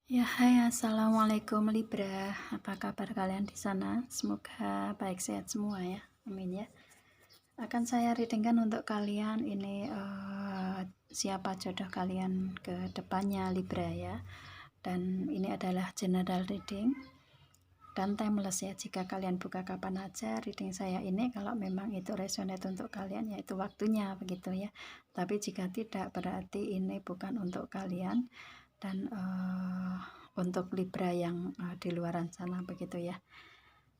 Ya, hai, assalamualaikum Libra. Apa kabar kalian di sana? Semoga baik sehat semua ya. Amin ya. Akan saya readingkan untuk kalian ini siapa jodoh kalian ke depannya Libra ya. Dan ini adalah general reading dan timeless ya. Jika kalian buka kapan aja reading saya ini, kalau memang itu resonate untuk kalian, yaitu waktunya begitu ya. Tapi jika tidak, berarti ini bukan untuk kalian. Dan untuk Libra yang di luaran sana begitu ya.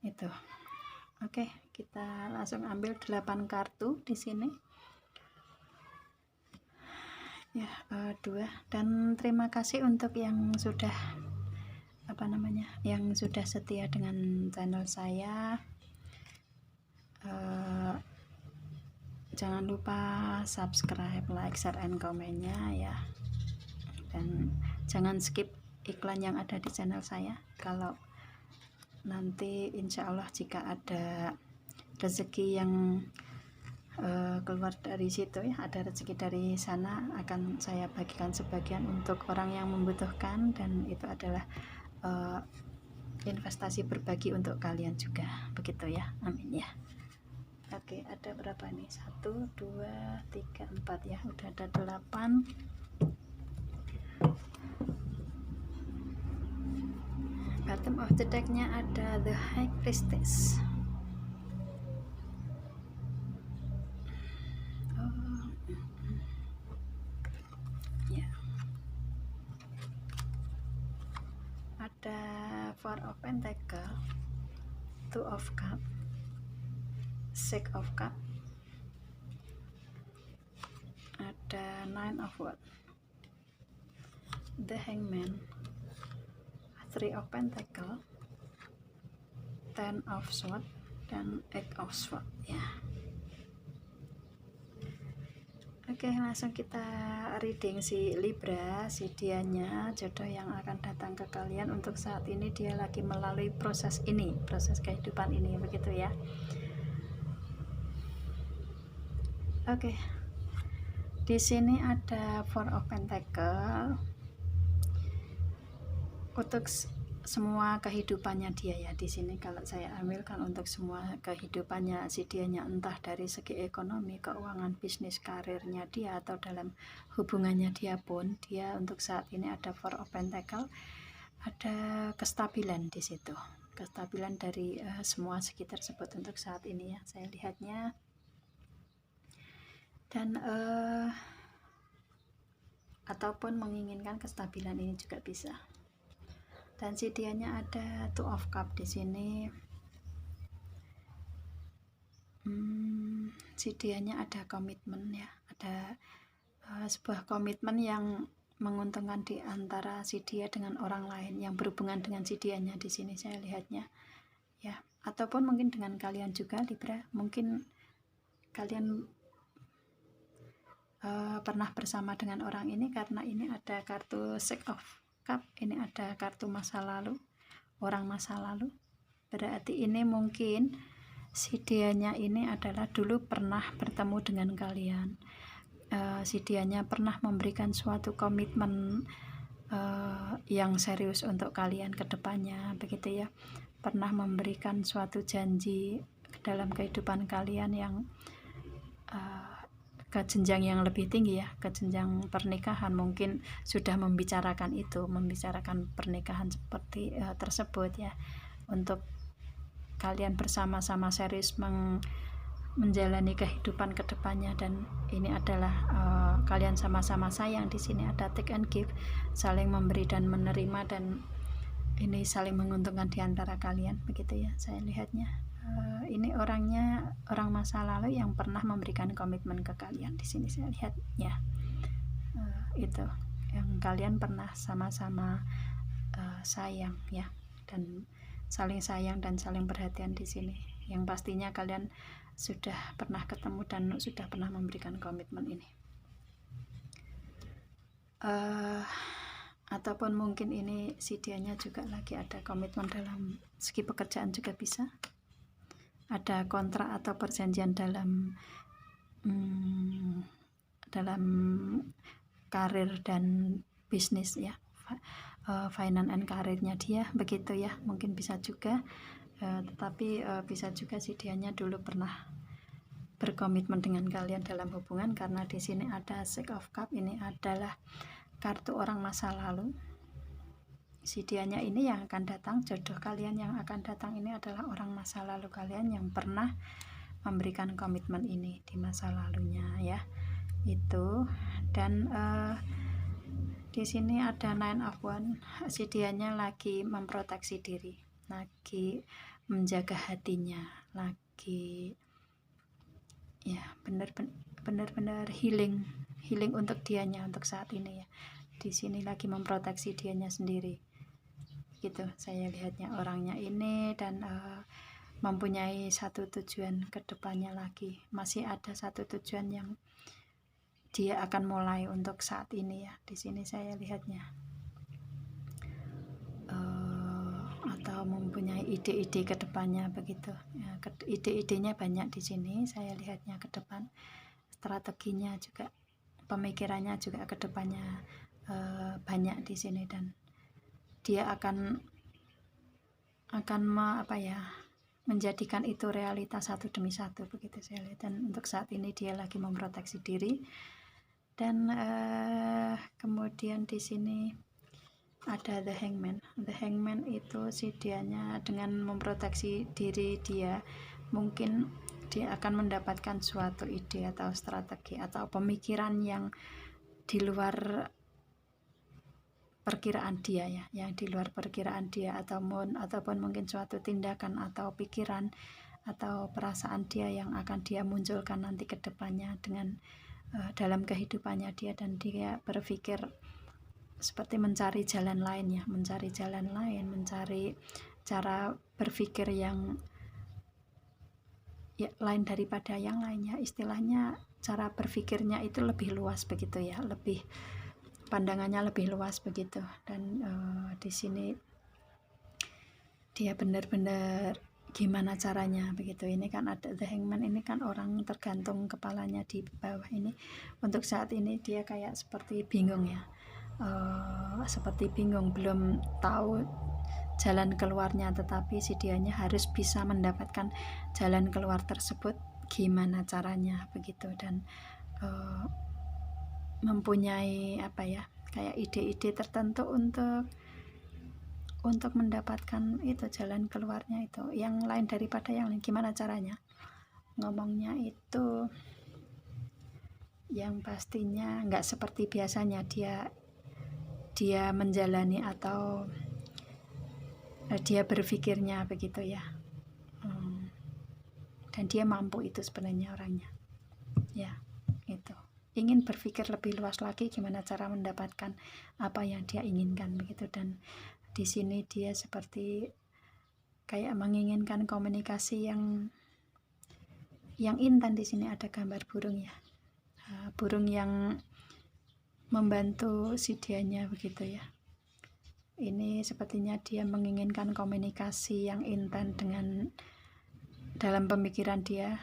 Itu. Oke, kita langsung ambil 8 kartu di sini. Ya, 2. Dan terima kasih untuk yang sudah yang sudah setia dengan channel saya. Jangan lupa subscribe, like, share, and komennya ya. Dan jangan skip iklan yang ada di channel saya. Kalau nanti insya Allah jika ada rezeki yang keluar dari situ ya, ada rezeki dari sana, akan saya bagikan sebagian untuk orang yang membutuhkan, dan itu adalah investasi berbagi untuk kalian juga begitu ya. Amin ya. Oke, ada berapa nih? 1, 2, 3, 4 ya. Udah ada 8. Bottom of the deck-nya ada The High Priestess. Ya. Ada Four of Pentacle, Two of Cup, Six of Cup, ada Nine of Wands, The Hangman, Three of Pentacle, Ten of Swords, dan Eight of Swords ya. Oke, langsung kita reading si Libra, si dianya, jodoh yang akan datang ke kalian. Untuk saat ini dia lagi melalui proses ini, proses kehidupan ini begitu ya. Oke. Di sini ada Four of Pentacle. Untuk semua kehidupannya dia ya, di sini kalau saya ambilkan untuk semua kehidupannya si dianya, entah dari segi ekonomi, keuangan, bisnis, karirnya dia, atau dalam hubungannya dia pun, dia untuk saat ini ada Four of Pentacle, ada kestabilan di situ, kestabilan dari semua segi tersebut untuk saat ini ya, saya lihatnya. Dan ataupun menginginkan kestabilan ini juga bisa. Dan si dianya ada Two of Cup di sini. Si dianya ada komitmen ya, ada sebuah komitmen yang menguntungkan di antara si dia dengan orang lain yang berhubungan dengan si dianya di sini saya lihatnya ya, ataupun mungkin dengan kalian juga Libra, mungkin kalian pernah bersama dengan orang ini, karena ini ada kartu Six of Cup, ini ada kartu masa lalu, orang masa lalu, berarti ini mungkin si dianya ini adalah dulu pernah bertemu dengan kalian. Si dianya pernah memberikan suatu komitmen yang serius untuk kalian ke depannya begitu ya, pernah memberikan suatu janji dalam kehidupan kalian yang ke jenjang yang lebih tinggi ya, ke jenjang pernikahan, mungkin sudah membicarakan itu, membicarakan pernikahan seperti tersebut ya, untuk kalian bersama-sama serius menjalani kehidupan kedepannya. Dan ini adalah kalian sama-sama sayang. Di sini ada take and give, saling memberi dan menerima, dan ini saling menguntungkan di antara kalian begitu ya, saya lihatnya. Ini orangnya orang masa lalu yang pernah memberikan komitmen ke kalian di sini saya lihatnya. Itu yang kalian pernah sama-sama sayang ya, dan saling sayang dan saling perhatian di sini, yang pastinya kalian sudah pernah ketemu dan sudah pernah memberikan komitmen ini. Ataupun mungkin ini si dianya juga lagi ada komitmen dalam segi pekerjaan juga bisa, ada kontrak atau perjanjian dalam karir dan bisnis ya, finance and karirnya dia begitu ya, mungkin bisa juga. Tetapi bisa juga sih dianya dulu pernah berkomitmen dengan kalian dalam hubungan, karena di sini ada Six of Cup. Ini adalah kartu orang masa lalu. Si dianya ini yang akan datang, jodoh kalian yang akan datang ini adalah orang masa lalu kalian yang pernah memberikan komitmen ini di masa lalunya ya, itu. Dan di sini ada Nine of Wands. Si dianya lagi memproteksi diri, lagi menjaga hatinya, lagi ya benar-benar healing untuk dianya untuk saat ini ya. Di sini lagi memproteksi dianya sendiri gitu saya lihatnya orangnya ini. Dan mempunyai satu tujuan ke depannya lagi, masih ada satu tujuan yang dia akan mulai untuk saat ini ya. Di sini saya lihatnya atau mempunyai ide-ide ke depannya begitu ya. Ide-idenya banyak di sini saya lihatnya ke depan, strateginya juga, pemikirannya juga ke depannya banyak di sini. Dan dia akan menjadikan itu realitas satu demi satu begitu saya lihat. Dan untuk saat ini dia lagi memproteksi diri. Dan kemudian di sini ada The Hangman. The Hangman itu si dianya dengan memproteksi diri dia, mungkin dia akan mendapatkan suatu ide atau strategi atau pemikiran yang di luar perkiraan dia ya, yang di luar perkiraan dia, ataupun mungkin suatu tindakan atau pikiran atau perasaan dia yang akan dia munculkan nanti ke depannya dengan dalam kehidupannya dia. Dan dia berpikir seperti mencari jalan lain ya, mencari cara berpikir yang ya lain daripada yang lainnya, istilahnya cara berpikirnya itu lebih luas begitu ya, lebih pandangannya lebih luas begitu. Dan di sini dia benar-benar gimana caranya begitu. Ini kan ada The Hangman, ini kan orang tergantung kepalanya di bawah ini. Untuk saat ini dia kayak seperti bingung ya, seperti bingung, belum tahu jalan keluarnya, tetapi si dianya harus bisa mendapatkan jalan keluar tersebut gimana caranya begitu. Dan mempunyai kayak ide-ide tertentu untuk mendapatkan itu jalan keluarnya itu yang lain daripada yang lain. Gimana caranya ngomongnya itu yang pastinya nggak seperti biasanya dia menjalani atau dia berpikirnya begitu ya. Dan dia mampu itu sebenarnya orangnya ya, itu ingin berpikir lebih luas lagi gimana cara mendapatkan apa yang dia inginkan begitu. Dan di sini dia seperti kayak menginginkan komunikasi yang intan. Di sini ada gambar burung ya, burung yang membantu si dianya begitu ya. Ini sepertinya dia menginginkan komunikasi yang intan dengan dalam pemikiran dia.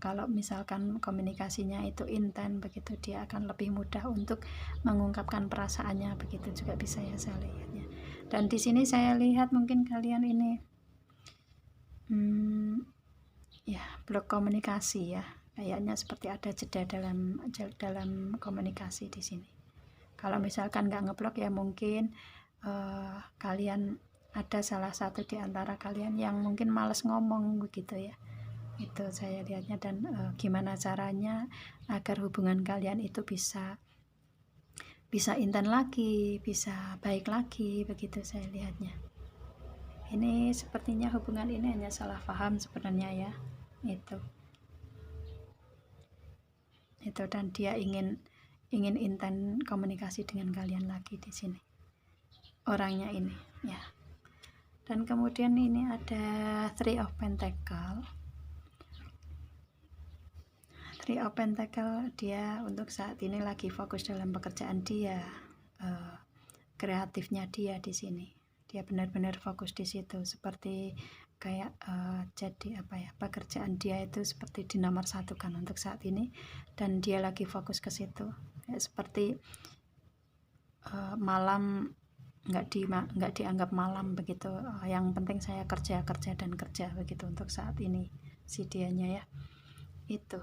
Kalau misalkan komunikasinya itu intent begitu, dia akan lebih mudah untuk mengungkapkan perasaannya begitu juga bisa ya saya lihatnya. Dan di sini saya lihat mungkin kalian ini ya blok komunikasi ya, kayaknya seperti ada jeda dalam komunikasi di sini. Kalau misalkan nggak ngeblok ya mungkin kalian ada salah satu di antara kalian yang mungkin males ngomong begitu ya, itu saya lihatnya. Dan gimana caranya agar hubungan kalian itu bisa intan lagi, bisa baik lagi begitu saya lihatnya. Ini sepertinya hubungan ini hanya salah paham sebenarnya ya, itu. Dan dia ingin intan komunikasi dengan kalian lagi di sini orangnya ini ya. Dan kemudian ini ada Three of Pentacle. Three of Pentacle, dia untuk saat ini lagi fokus dalam pekerjaan dia, kreatifnya dia di sini. Dia benar-benar fokus di situ, seperti kayak jadi pekerjaan dia itu seperti dinomorsatukan untuk saat ini. Dan dia lagi fokus ke situ, seperti malam nggak dianggap malam begitu. Yang penting saya kerja dan kerja begitu untuk saat ini si dianya ya, itu.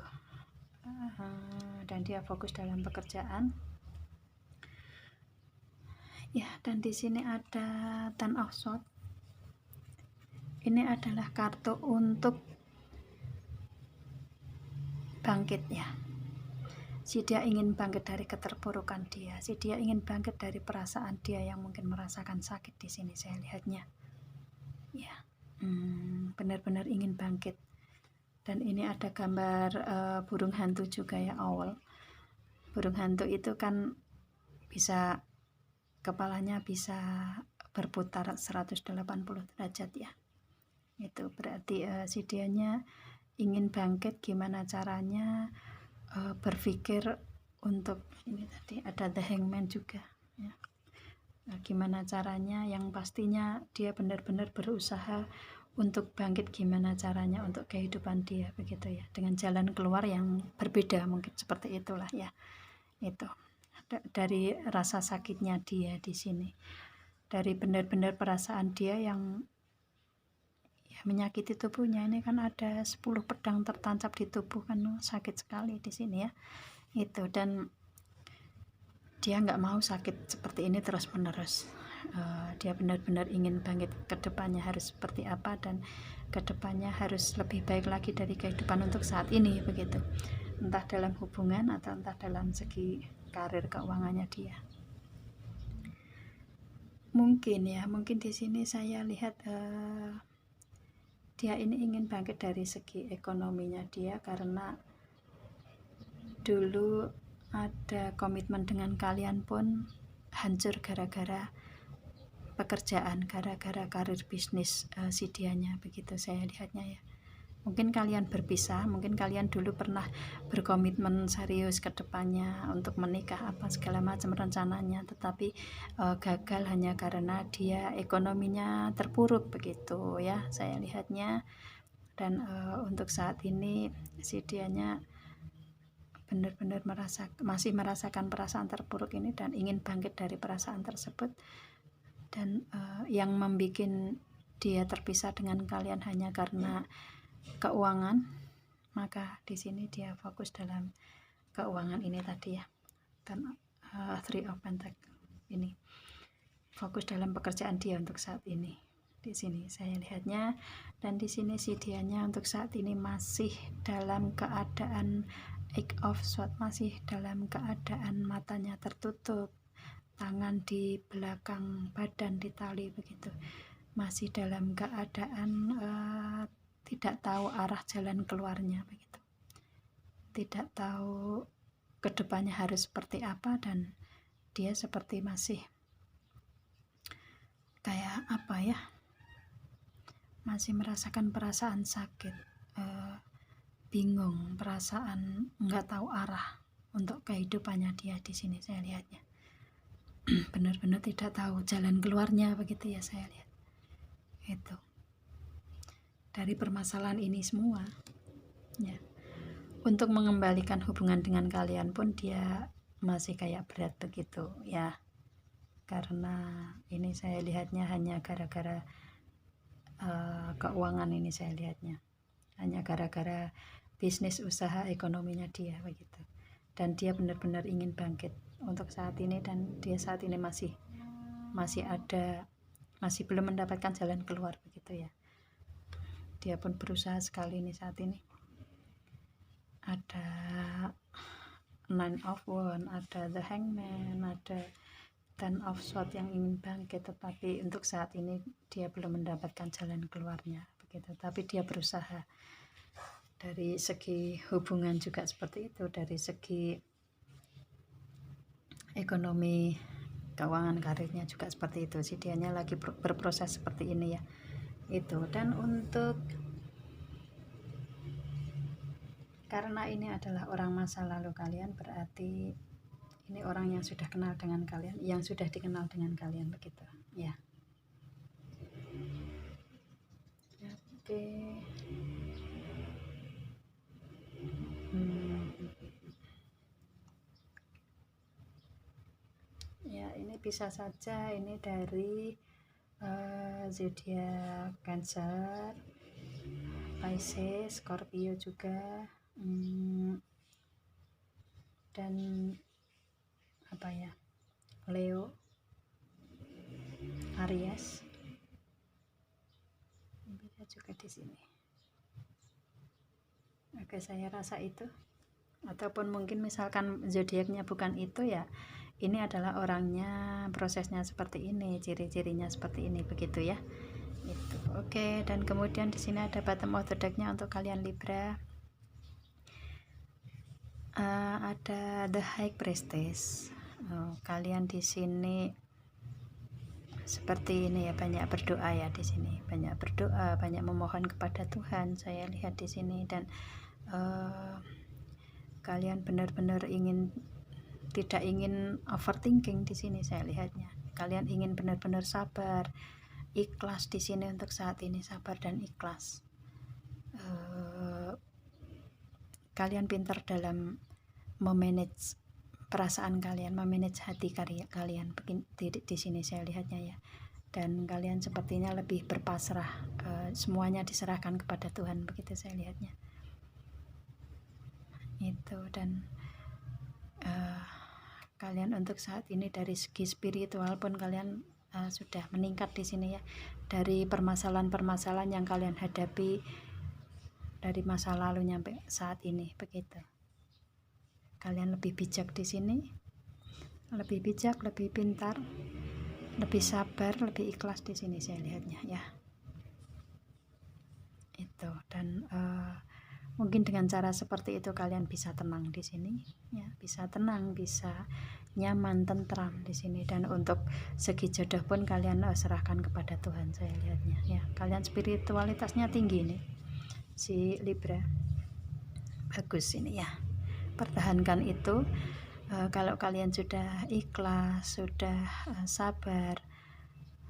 Dan dia fokus dalam pekerjaan ya. Dan di sini ada Ten of Swords. Ini adalah kartu untuk bangkit ya. Si dia ingin bangkit dari keterpurukan dia, si dia ingin bangkit dari perasaan dia yang mungkin merasakan sakit. Di sini saya lihatnya ya, benar-benar ingin bangkit. Dan ini ada gambar burung hantu juga ya, owl. Burung hantu itu kan bisa, kepalanya bisa berputar 180 derajat ya. Itu berarti si dianya ingin bangkit. Gimana caranya? Berpikir untuk ini tadi ada The Hangman juga ya. Gimana caranya? Yang pastinya dia benar-benar berusaha untuk bangkit. Gimana caranya untuk kehidupan dia begitu ya, dengan jalan keluar yang berbeda mungkin, seperti itulah ya. Itu dari rasa sakitnya dia di sini, dari benar-benar perasaan dia yang menyakiti tubuhnya. Ini kan ada 10 pedang tertancap di tubuh kan, sakit sekali di sini ya. Itu, dan dia nggak mau sakit seperti ini terus menerus. Dia benar-benar ingin bangkit. Kedepannya harus seperti apa, dan kedepannya harus lebih baik lagi dari kehidupan untuk saat ini begitu, entah dalam hubungan atau entah dalam segi karir keuangannya dia. Mungkin ya, mungkin di sini saya lihat dia ini ingin bangkit dari segi ekonominya dia, karena dulu ada komitmen dengan kalian pun hancur gara-gara pekerjaan, gara-gara karir bisnis si dianya begitu saya lihatnya ya. Mungkin kalian berpisah, mungkin kalian dulu pernah berkomitmen serius ke depannya untuk menikah apa segala macam rencananya, tetapi gagal hanya karena dia ekonominya terpuruk begitu ya saya lihatnya. Dan untuk saat ini si dianya benar-benar masih merasakan perasaan terpuruk ini dan ingin bangkit dari perasaan tersebut. Dan yang membuat dia terpisah dengan kalian hanya karena keuangan, maka di sini dia fokus dalam keuangan ini tadi ya. Dan Three of Pentacles ini fokus dalam pekerjaan dia untuk saat ini. Di sini saya lihatnya. Dan di sini si dianya untuk saat ini masih dalam keadaan Eight of Swords, masih dalam keadaan matanya tertutup, tangan di belakang badan ditali begitu, masih dalam keadaan tidak tahu arah jalan keluarnya begitu, tidak tahu kedepannya harus seperti apa. Dan dia seperti masih kayak apa ya, masih merasakan perasaan sakit, bingung, perasaan nggak tahu arah untuk kehidupannya dia. Di sini saya lihatnya benar-benar tidak tahu jalan keluarnya begitu ya saya lihat. Itu dari permasalahan ini semua ya. Untuk mengembalikan hubungan dengan kalian pun dia masih kayak berat begitu ya, karena ini saya lihatnya hanya gara-gara keuangan. Ini saya lihatnya hanya gara-gara bisnis usaha ekonominya dia begitu. Dan dia benar-benar ingin bangkit untuk saat ini, dan dia saat ini masih belum mendapatkan jalan keluar begitu ya. Dia pun berusaha sekali ini saat ini. Ada Nine of Wands, ada The Hangman, ada Ten of Swords yang ingin bangkit, tetapi untuk saat ini dia belum mendapatkan jalan keluarnya begitu. Tapi dia berusaha. Dari segi hubungan juga seperti itu, dari segi ekonomi keuangan karirnya juga seperti itu. Si dianya lagi berproses seperti ini ya. Itu. Dan untuk, karena ini adalah orang masa lalu kalian, berarti ini orang yang sudah kenal dengan kalian, yang sudah dikenal dengan kalian begitu ya. Oke. Ya, ini bisa saja ini dari zodiak Cancer, Pisces, Scorpio juga, dan apa ya, Leo, Aries, bisa juga di sini. Oke, saya rasa itu. Ataupun mungkin misalkan zodiaknya bukan itu, ya ini adalah orangnya, prosesnya seperti ini, ciri-cirinya seperti ini, begitu ya. Itu. Oke, dan kemudian di sini ada bottom of the deck-nya untuk kalian Libra. Ada the High Priestess. Kalian di sini seperti ini ya, banyak berdoa ya di sini, banyak berdoa, banyak memohon kepada Tuhan. Saya lihat di sini, dan kalian benar-benar tidak ingin overthinking di sini. Saya lihatnya, kalian ingin benar-benar sabar, ikhlas di sini untuk saat ini, sabar dan ikhlas. Kalian pintar dalam memanage perasaan kalian, memanage hati kalian di sini saya lihatnya ya. Dan kalian sepertinya lebih berpasrah, semuanya diserahkan kepada Tuhan, begitu saya lihatnya. Itu. Dan kalian untuk saat ini dari segi spiritual pun kalian sudah meningkat di sini ya, dari permasalahan-permasalahan yang kalian hadapi dari masa lalu nyampe saat ini, begitu. Kalian lebih bijak di sini, lebih bijak, lebih pintar, lebih sabar, lebih ikhlas di sini saya lihatnya ya. Itu. Dan mungkin dengan cara seperti itu kalian bisa tenang di sini ya, bisa tenang, bisa nyaman, tentram di sini. Dan untuk segi jodoh pun kalian serahkan kepada Tuhan saya lihatnya ya. Kalian spiritualitasnya tinggi nih si Libra, bagus ini ya, pertahankan itu. Kalau kalian sudah ikhlas, sudah sabar,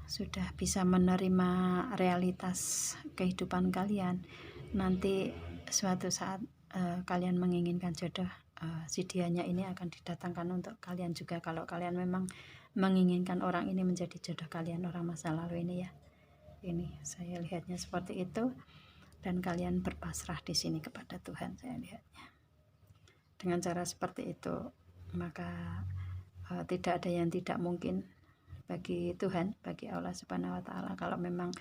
sudah bisa menerima realitas kehidupan kalian, nanti suatu saat kalian menginginkan jodoh, si dianya ini akan didatangkan untuk kalian juga, kalau kalian memang menginginkan orang ini menjadi jodoh kalian, orang masa lalu ini ya. Ini saya lihatnya seperti itu. Dan kalian berpasrah di sini kepada Tuhan saya lihatnya. Dengan cara seperti itu, maka tidak ada yang tidak mungkin bagi Tuhan, bagi Allah Subhanahu wa Ta'ala. Kalau memang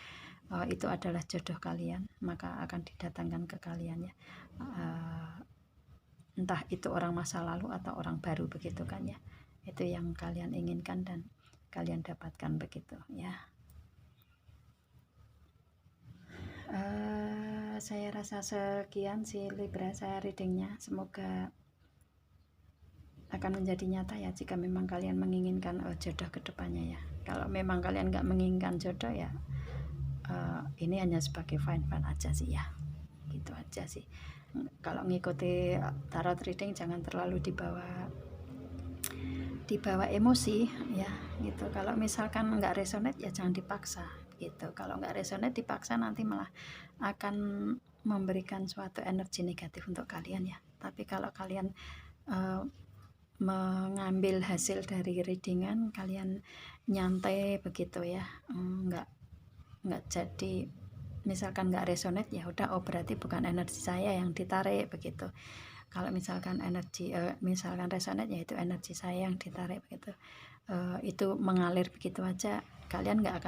itu adalah jodoh kalian, maka akan didatangkan ke kalian ya. Entah itu orang masa lalu atau orang baru, begitu kan ya. Itu yang kalian inginkan dan kalian dapatkan, begitu ya. Saya rasa sekian si Libra, saya readingnya. Semoga akan menjadi nyata ya, jika memang kalian menginginkan jodoh kedepannya ya. Kalau memang kalian nggak menginginkan jodoh ya, ini hanya sebagai fine-fine aja sih ya, gitu aja sih. Kalau ngikuti tarot reading jangan terlalu dibawa emosi ya, gitu. Kalau misalkan nggak resonate ya jangan dipaksa gitu. Kalau nggak resonate dipaksa nanti malah akan memberikan suatu energi negatif untuk kalian ya. Tapi kalau kalian mengambil hasil dari readingan, kalian nyantai begitu ya, nggak jadi, misalkan nggak resonate ya udah, oh berarti bukan energi saya yang ditarik, begitu. Kalau misalkan misalkan resonate ya itu energi saya yang ditarik, begitu. Itu mengalir begitu aja, kalian nggak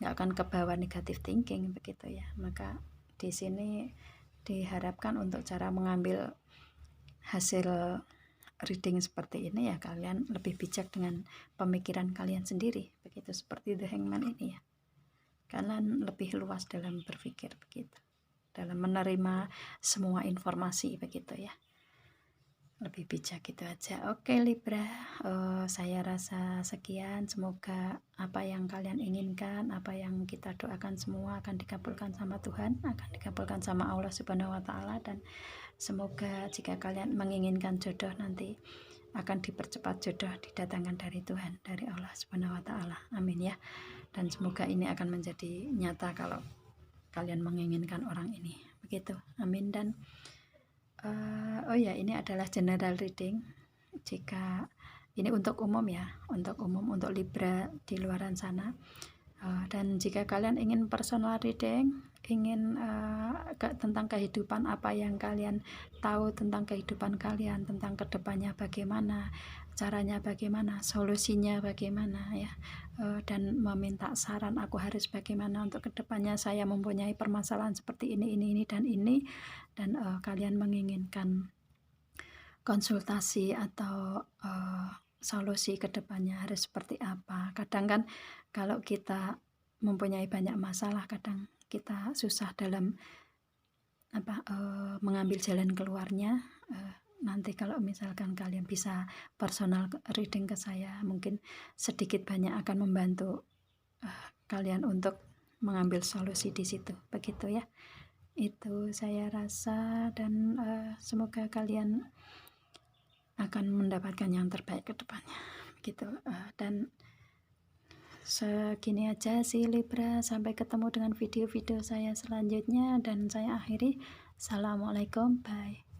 akan kebawa negatif thinking, begitu ya. Maka di sini diharapkan untuk cara mengambil hasil reading seperti ini ya, kalian lebih bijak dengan pemikiran kalian sendiri, begitu. Seperti The Hangman ini ya, kalian lebih luas dalam berpikir, begitu, dalam menerima semua informasi, begitu ya, lebih bijak, gitu aja. Oke Libra, saya rasa sekian. Semoga apa yang kalian inginkan, apa yang kita doakan semua akan dikabulkan sama Tuhan, akan dikabulkan sama Allah Subhanahu wa Ta'ala. Dan semoga jika kalian menginginkan jodoh nanti akan dipercepat jodoh didatangkan dari Tuhan, dari Allah Subhanahu wa Ta'ala. Amin ya. Dan semoga ini akan menjadi nyata kalau kalian menginginkan orang ini, begitu. Amin. Dan oh ya, ini adalah general reading. Jika Ini untuk umum ya, untuk umum, untuk Libra di luaran sana. Dan jika kalian ingin personal reading, ingin tentang kehidupan, apa yang kalian tahu tentang kehidupan kalian, tentang kedepannya bagaimana, caranya bagaimana, solusinya bagaimana ya, dan meminta saran aku harus bagaimana untuk kedepannya, saya mempunyai permasalahan seperti ini dan ini, dan kalian menginginkan konsultasi atau solusi kedepannya harus seperti apa. Kadang kan kalau kita mempunyai banyak masalah, kadang kita susah dalam mengambil jalan keluarnya. Nanti kalau misalkan kalian bisa personal reading ke saya, mungkin sedikit banyak akan membantu kalian untuk mengambil solusi di situ, begitu ya. Itu saya rasa, dan semoga kalian akan mendapatkan yang terbaik ke depannya, gitu. Dan segini aja sih Libra, sampai ketemu dengan video-video saya selanjutnya, dan saya akhiri. Assalamualaikum, bye.